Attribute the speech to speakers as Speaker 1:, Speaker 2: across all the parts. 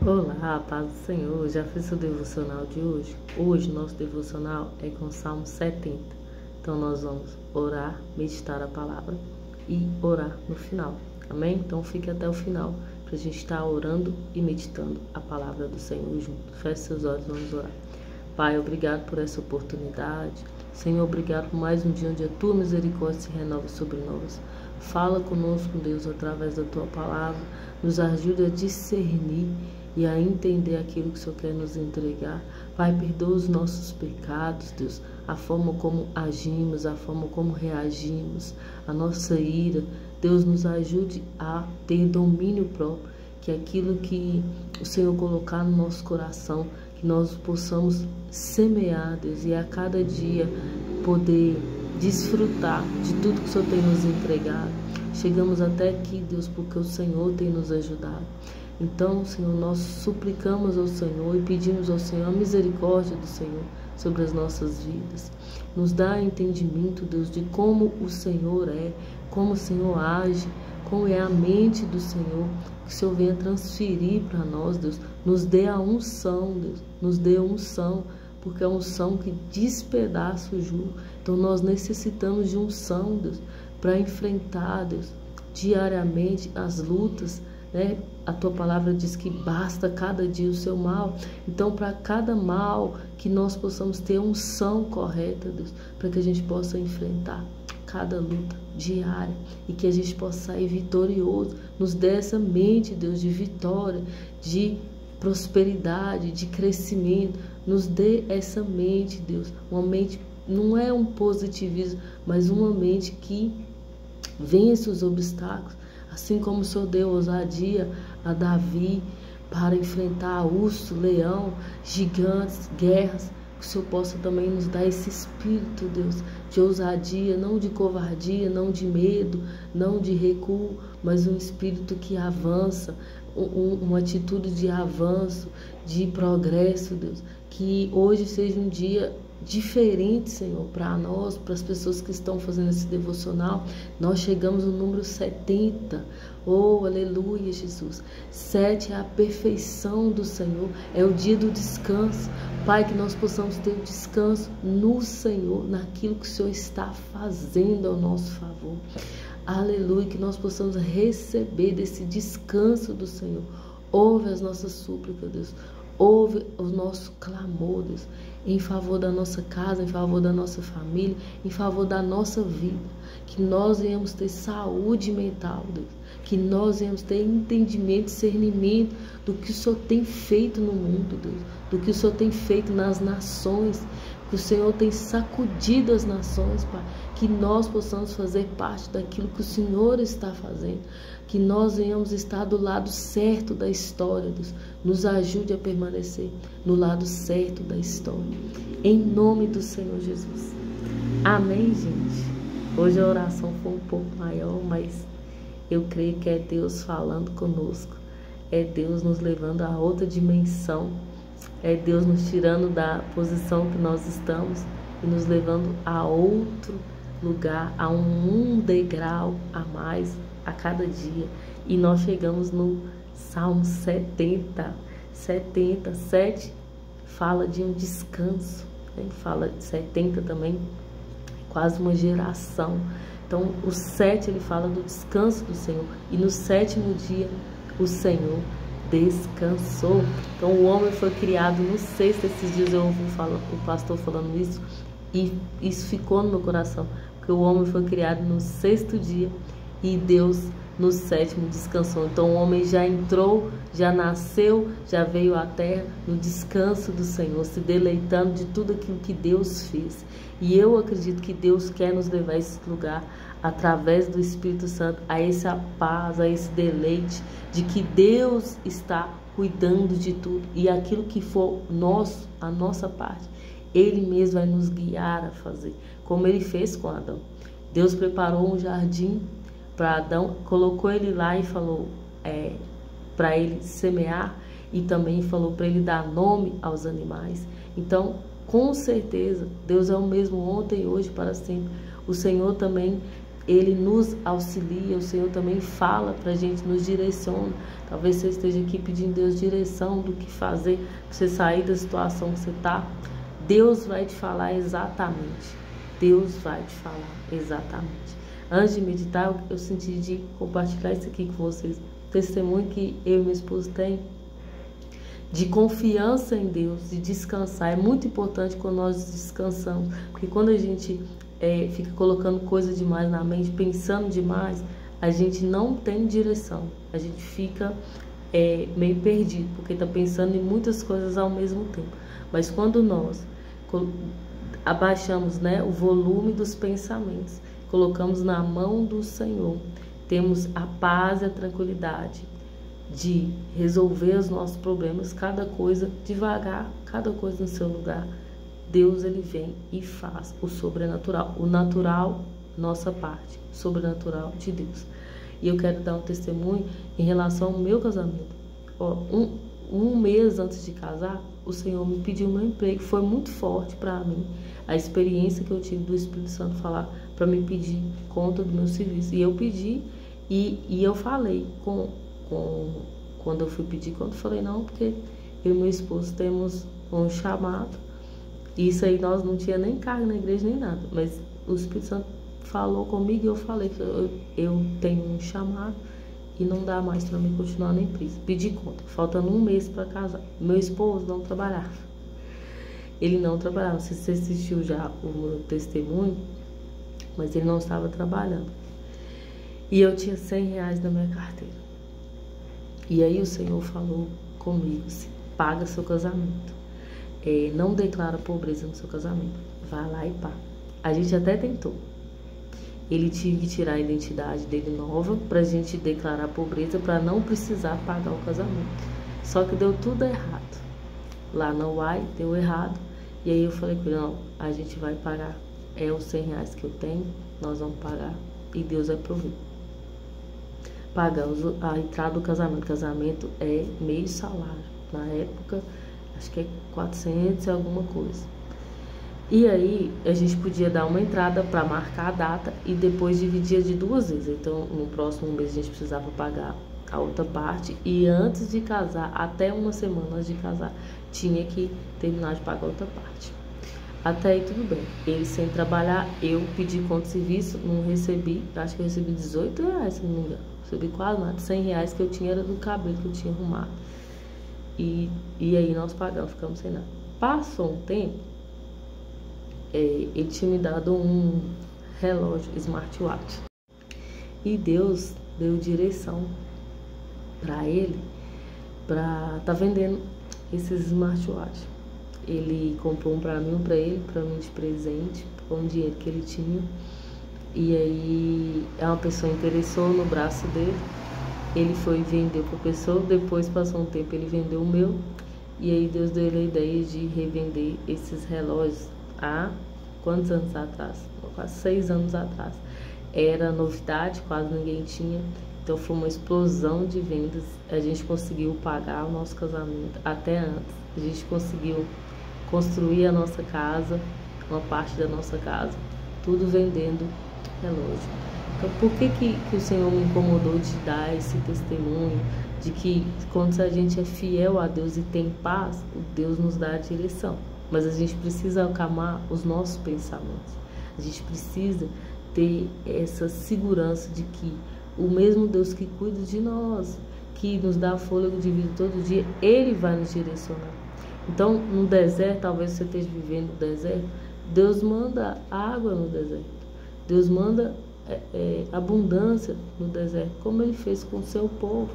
Speaker 1: Olá, paz do Senhor. Já fiz o devocional de hoje? Hoje, nosso devocional é com Salmo 70. Então, nós vamos orar, meditar a palavra e orar no final. Amém? Então, fique até o final para a gente estar orando e meditando a palavra do Senhor junto. Feche seus olhos, vamos orar. Pai, obrigado por essa oportunidade. Senhor, obrigado por mais um dia onde a Tua misericórdia se renova sobre nós. Fala conosco, Deus, através da Tua palavra. Nos ajude a discernir e a entender aquilo que o Senhor quer nos entregar. Pai, perdoa os nossos pecados, Deus, a forma como agimos, a forma como reagimos, a nossa ira. Deus, nos ajude a ter domínio próprio, que aquilo que o Senhor colocar no nosso coração, que nós possamos semear, Deus, e a cada dia poder desfrutar de tudo que o Senhor tem nos entregado. Chegamos até aqui, Deus, porque o Senhor tem nos ajudado. Então, Senhor, nós suplicamos ao Senhor e pedimos ao Senhor a misericórdia do Senhor sobre as nossas vidas. Nos dá entendimento, Deus, de como o Senhor é, como o Senhor age, como é a mente do Senhor, que o Senhor venha transferir para nós, Deus. Nos dê a unção, Deus, nos dê a unção, porque é a unção que despedaça o jugo. Então, nós necessitamos de unção, Deus, para enfrentar, Deus, diariamente as lutas, né? A Tua palavra diz que basta cada dia o seu mal. Então, para cada mal, que nós possamos ter a unção correta, Deus, para que a gente possa enfrentar cada luta diária e que a gente possa sair vitorioso. Nos dê essa mente, Deus, de vitória, de prosperidade, de crescimento. Nos dê essa mente, Deus, uma mente, não é um positivismo, mas uma mente que vence os obstáculos. Assim como o Senhor deu ousadia a Davi para enfrentar urso, leão, gigantes, guerras, que o Senhor possa também nos dar esse espírito, Deus, de ousadia, não de covardia, não de medo, não de recuo, mas um espírito que avança, uma atitude de avanço, de progresso, Deus. Que hoje seja um dia diferente, Senhor, para nós, para as pessoas que estão fazendo esse devocional. Nós chegamos no número 70. Oh, aleluia, Jesus. 7 é a perfeição do Senhor, é o dia do descanso. Pai, que nós possamos ter o descanso no Senhor, naquilo que o Senhor está fazendo ao nosso favor. Aleluia, que nós possamos receber desse descanso do Senhor. Ouve as nossas súplicas, Deus. Ouve o nosso clamor, Deus, em favor da nossa casa, em favor da nossa família, em favor da nossa vida. Que nós venhamos ter saúde mental, Deus. Que nós venhamos ter entendimento, discernimento do que o Senhor tem feito no mundo, Deus. Do que o Senhor tem feito nas nações. Que o Senhor tem sacudido as nações, Pai. Que nós possamos fazer parte daquilo que o Senhor está fazendo. Que nós venhamos estar do lado certo da história, Deus. Nos ajude a permanecer no lado certo da história. Em nome do Senhor Jesus. Amém, gente? Hoje a oração foi um pouco maior, mas eu creio que é Deus falando conosco. É Deus nos levando a outra dimensão. É Deus nos tirando da posição que nós estamos e nos levando a outro lugar, a um degrau a mais a cada dia. E nós chegamos no Salmo 70. 7 fala de um descanso, né? Fala de 70 também, quase uma geração. Então, o 7 ele fala do descanso do Senhor. E no 7º dia, o Senhor descansou. Então, o homem foi criado no 6º. Esses dias eu ouvi o pastor falando isso, e isso ficou no meu coração, porque o homem foi criado no 6º dia e Deus no 7º descansou. Então, o homem já entrou, já nasceu, já veio à terra no descanso do Senhor, se deleitando de tudo aquilo que Deus fez. E eu acredito que Deus quer nos levar a esse lugar, através do Espírito Santo, a essa paz, a esse deleite de que Deus está cuidando de tudo, e aquilo que for nosso, a nossa parte, Ele mesmo vai nos guiar a fazer, como Ele fez com Adão. Deus preparou um jardim para Adão, colocou ele lá e falou para ele semear, e também falou para ele dar nome aos animais. Então, com certeza, Deus é o mesmo ontem, hoje, para sempre. O Senhor também Ele nos auxilia, o Senhor também fala para a gente, nos direciona. Talvez você esteja aqui pedindo a Deus direção do que fazer para você sair da situação que você está. Deus vai te falar exatamente. Deus vai te falar exatamente. Antes de meditar, eu senti de compartilhar isso aqui com vocês. O testemunho que eu e minha esposa tem de confiança em Deus, de descansar. É muito importante quando nós descansamos, porque quando a gente fica colocando coisa demais na mente, pensando demais, a gente não tem direção, a gente fica meio perdido, porque está pensando em muitas coisas ao mesmo tempo. Mas quando nós abaixamos, né, o volume dos pensamentos, colocamos na mão do Senhor, temos a paz e a tranquilidade de resolver os nossos problemas, cada coisa devagar, cada coisa no seu lugar. Deus, ele vem e faz o sobrenatural, o natural, nossa parte, o sobrenatural de Deus. E eu quero dar um testemunho em relação ao meu casamento. Um mês antes de casar, o Senhor me pediu meu emprego, foi muito forte para mim, a experiência que eu tive do Espírito Santo falar para me pedir conta do meu serviço. E eu pedi, e eu falei quando eu fui pedir, quando eu falei, não, porque eu e meu esposo temos um chamado. Isso aí nós não tinha nem cargo na igreja nem nada, mas o Espírito Santo falou comigo e eu falei, eu tenho um chamado e não dá mais para mim continuar na empresa. Pedi conta, faltando um mês para casar. Meu esposo não trabalhava. Ele não trabalhava, não sei se você assistiu já o meu testemunho, mas ele não estava trabalhando. E eu tinha R$100 na minha carteira. E aí o Senhor falou comigo assim, paga seu casamento. Não declara pobreza no seu casamento. Vai lá e paga. A gente até tentou. Ele tinha que tirar a identidade dele nova pra gente declarar pobreza, para não precisar pagar o casamento. Só que deu tudo errado. Lá no UAI deu errado. E aí eu falei com ele, não, a gente vai pagar. É os R$100 que eu tenho, nós vamos pagar. E Deus vai prover. Pagamos a entrada do casamento. O casamento é meio salário. Na época, acho que é 400 e alguma coisa. E aí, a gente podia dar uma entrada para marcar a data e depois dividir de 2 vezes. Então, no próximo mês a gente precisava pagar a outra parte. E antes de casar, até uma semana antes de casar, tinha que terminar de pagar a outra parte. Até aí tudo bem. Ele sem trabalhar, eu pedi conta de serviço, não recebi, acho que eu recebi R$18, se não me engano. Recebi quase nada, R$100 que eu tinha era do cabelo que eu tinha arrumado. E aí nós pagamos, ficamos sem nada. Passou um tempo, ele tinha me dado um relógio smartwatch. E Deus deu direção para ele, para tá vendendo esses smartwatch. Ele comprou um para mim, um para ele, para mim de presente, com o dinheiro que ele tinha. E aí uma pessoa interessou no braço dele. Ele foi e vendeu para a pessoa, depois passou um tempo ele vendeu o meu. E aí Deus deu ele a ideia de revender esses relógios há quantos anos atrás? Quase 6 anos atrás. Era novidade, quase ninguém tinha. Então foi uma explosão de vendas. A gente conseguiu pagar o nosso casamento até antes. A gente conseguiu construir a nossa casa, uma parte da nossa casa, tudo vendendo relógio. Então, por que o Senhor me incomodou de dar esse testemunho? De que quando a gente é fiel a Deus e tem paz, Deus nos dá a direção. Mas a gente precisa acalmar os nossos pensamentos. A gente precisa ter essa segurança de que o mesmo Deus que cuida de nós, que nos dá fôlego de vida todo dia, Ele vai nos direcionar. Então, no deserto, talvez você esteja vivendo no deserto, Deus manda água no deserto. Deus manda abundância no deserto, como Ele fez com o seu povo.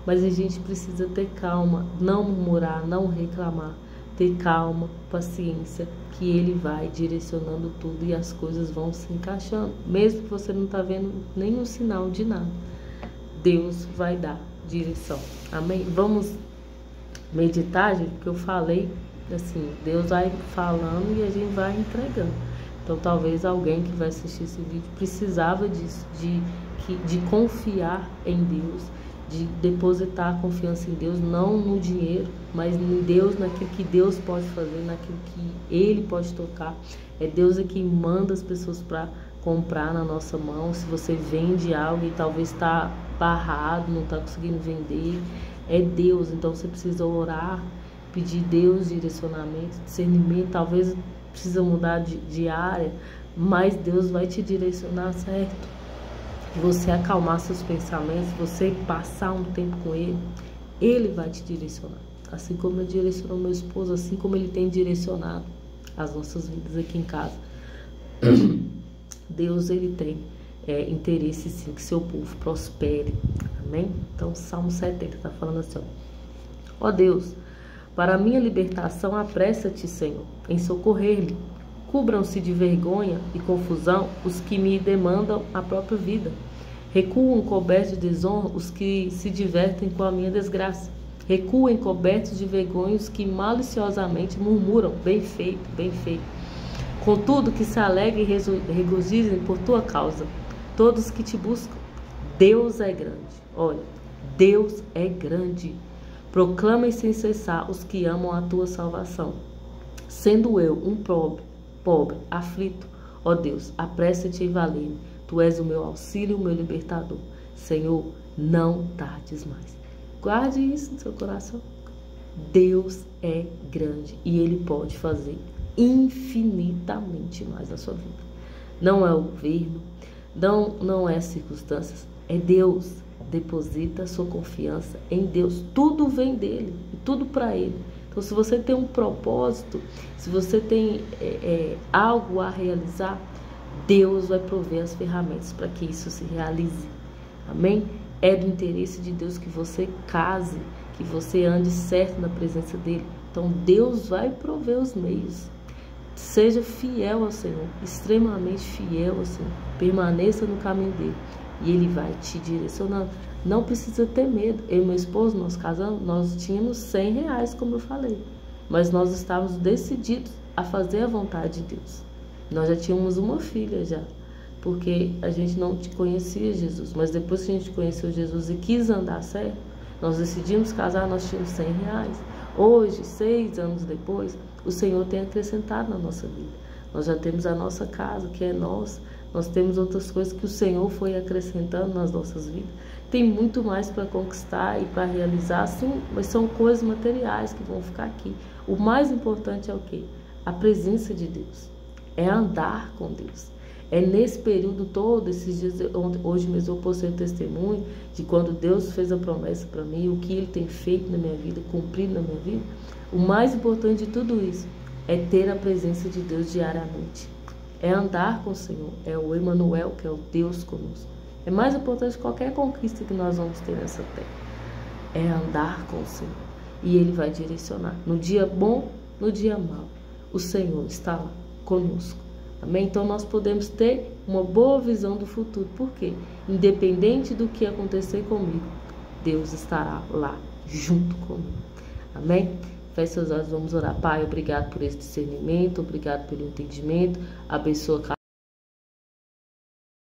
Speaker 1: Mas a gente precisa ter calma, não murmurar, não reclamar, ter calma, paciência, que Ele vai direcionando tudo e as coisas vão se encaixando. Mesmo que você não está vendo nenhum sinal de nada, Deus vai dar direção. Amém? Vamos meditar, gente, porque eu falei assim, Deus vai falando e a gente vai entregando. Então talvez alguém que vai assistir esse vídeo precisava disso, de confiar em Deus, de depositar a confiança em Deus, não no dinheiro, mas em Deus, naquilo que Deus pode fazer, naquilo que Ele pode tocar. É Deus é quem manda as pessoas para comprar na nossa mão, se você vende algo e talvez está barrado, não está conseguindo vender, é Deus. Então você precisa orar, pedir Deus direcionamento, discernimento, talvez precisa mudar de área, mas Deus vai te direcionar certo. Você acalmar seus pensamentos, você passar um tempo com Ele vai te direcionar. Assim como Ele direcionou meu esposo, assim como Ele tem direcionado as nossas vidas aqui em casa. Deus, Ele tem interesse sim que seu povo prospere. Amém? Então, Salmo 70 está falando assim, ó Deus, para a minha libertação apressa-te, Senhor, em socorrer-me. Cubram-se de vergonha e confusão os que me demandam a própria vida. Recuam cobertos de desonra os que se divertem com a minha desgraça. Recuem cobertos de vergonha os que maliciosamente murmuram. Bem feito, bem feito. Contudo, que se alegrem e regozijem por tua causa todos que te buscam. Deus é grande. Olha, Deus é grande. Proclamem sem cessar os que amam a tua salvação. Sendo eu um pobre, aflito, ó Deus, apressa-te em valer-me. Tu és o meu auxílio, o meu libertador. Senhor, não tardes mais. Guarde isso no seu coração. Deus é grande e Ele pode fazer infinitamente mais na sua vida. Não é o governo, não é circunstâncias, é Deus. Deposita sua confiança em Deus. Tudo vem dele e tudo para Ele. Então, se você tem um propósito, se você tem algo a realizar, Deus vai prover as ferramentas para que isso se realize. Amém? É do interesse de Deus que você case, que você ande certo na presença dEle. Então, Deus vai prover os meios. Seja fiel ao Senhor, extremamente fiel ao Senhor. Permaneça no caminho dEle e Ele vai te direcionando. Não precisa ter medo. Eu e meu esposo, nós casamos, nós tínhamos R$100, como eu falei. Mas nós estávamos decididos a fazer a vontade de Deus. Nós já tínhamos uma filha já, porque a gente não conhecia Jesus. Mas depois que a gente conheceu Jesus e quis andar certo, nós decidimos casar, nós tínhamos R$100. Hoje, 6 anos depois, o Senhor tem acrescentado na nossa vida. Nós já temos a nossa casa, que é nossa. Nós temos outras coisas que o Senhor foi acrescentando nas nossas vidas. Tem muito mais para conquistar e para realizar, sim, mas são coisas materiais que vão ficar aqui. O mais importante é o quê? A presença de Deus. É andar com Deus. É nesse período todo, esses dias, hoje mesmo eu postei um testemunho de quando Deus fez a promessa para mim, o que Ele tem feito na minha vida, cumprido na minha vida. O mais importante de tudo isso é ter a presença de Deus diariamente. É andar com o Senhor, é o Emmanuel, que é o Deus conosco. É mais importante que qualquer conquista que nós vamos ter nessa terra. É andar com o Senhor. E Ele vai direcionar. No dia bom, no dia mau, o Senhor está lá conosco. Amém? Então nós podemos ter uma boa visão do futuro. Por quê? Independente do que acontecer comigo, Deus estará lá junto comigo. Amém? Feche seus olhos, vamos orar. Pai, obrigado por esse discernimento, obrigado pelo entendimento. Abençoa cada